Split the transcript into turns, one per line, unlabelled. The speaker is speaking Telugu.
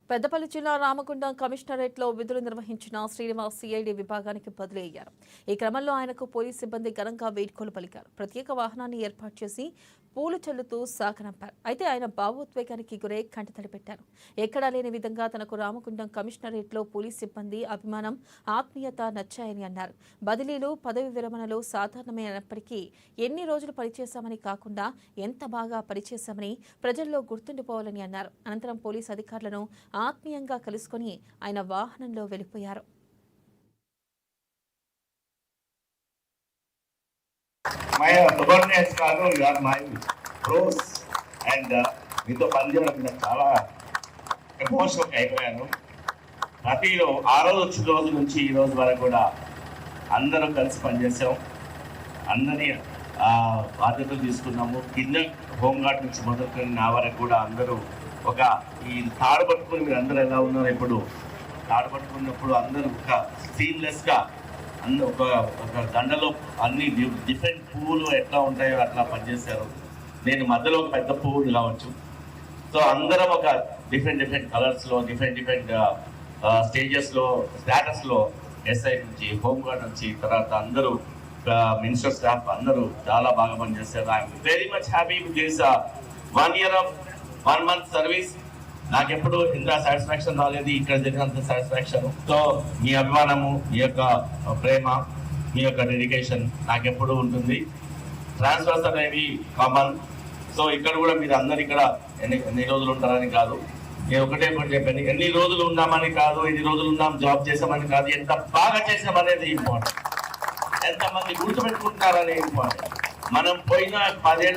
పెద్దపల్లి జిల్లా రామగుండం కమిషనరేట్లో విధులు నిర్వహించిన శ్రీనివాస్ సిఐడి విభాగానికి బదిలీ అయ్యారు. ఈ క్రమంలో ఆయనకు పోలీస్ సిబ్బంది ఘనంగా వీడ్కోలు పలికారు. ప్రత్యేక వాహనాన్ని ఏర్పాటు చేసి పూలు చల్లుతూ సాగనంపారు. అయితే ఆయన భావోద్వేగానికి గురై కంటతడి పెట్టారు. ఎక్కడా లేని విధంగా తనకు రామగుండం కమిషనరేట్లో పోలీస్ సిబ్బంది అభిమానం, ఆత్మీయత నచ్చాయని అన్నారు. బదిలీలు, పదవి విరమణలు సాధారణమైనప్పటికీ ఎన్ని రోజులు పనిచేశామని కాకుండా ఎంత బాగా పనిచేశామని ప్రజల్లో గుర్తుండిపోవాలని అన్నారు. అనంతరం పోలీస్ అధికారులను ఆత్మీయంగా కలుసుకొని ఆయన వాహనంలో వెళ్లిపోయారు.
My subordinates కాదు, you are my bros and మీతో పనిచేయడం నాకు చాలా ఎమోషనల్ అయిపోయాను. ఆ రోజు వచ్చిన రోజు నుంచి ఈ రోజు వరకు కూడా అందరూ కలిసి పనిచేసాం. అందరి బాధ్యతలు తీసుకున్నాము. కింద హోంగార్డ్ నుంచి మొదలుకొని నా వరకు కూడా అందరూ ఒక ఈ తాడు పట్టుకుని మీరు అందరూ ఎలా ఉన్నారు, ఇప్పుడు తాడు పట్టుకున్నప్పుడు అందరూ ఒక సీన్లెస్గా ఒక దండలో అన్ని డిఫరెంట్ పువ్వులు ఎట్లా ఉంటాయో అట్లా పనిచేశారు. నేను మధ్యలో ఒక పెద్ద పువ్వులు కావచ్చు. సో అందరం ఒక డిఫరెంట్ కలర్స్లో డిఫరెంట్ స్టేజెస్లో స్టాటస్లో ఎస్ఐ నుంచి హోంగార్డ్ నుంచి తర్వాత అందరూ మినిస్టర్ స్టాఫ్ అందరూ చాలా బాగా పనిచేశారు. I'm very much happy with this 1 year of 1 month service. నాకు ఎప్పుడు ఇంత సాటిస్ఫాక్షన్ రాలేదు, ఇక్కడ జరిగినంత సాటిస్ఫాక్షన్. సో మీ అభిమానము, మీ యొక్క ప్రేమ, మీ యొక్క డెడికేషన్ నాకెప్పుడు ఉంటుంది. ట్రాన్స్ఫర్స్ అనేవి కామన్. సో ఇక్కడ కూడా మీరు అందరు ఇక్కడ ఎన్ని రోజులు ఉంటారని కాదు, నేను ఒకటి చెప్పాను. ఎన్ని రోజులు ఉన్నామని కాదు, ఎన్ని రోజులు ఉన్నాం జాబ్ చేసామని కాదు, ఎంత బాగా చేసామనేది ఇంపార్టెంట్. ఎంతమంది గుర్తుపెట్టుకుంటారనేది ఇంపార్టెంట్. మనం పోయిన 10 ఏళ్ళ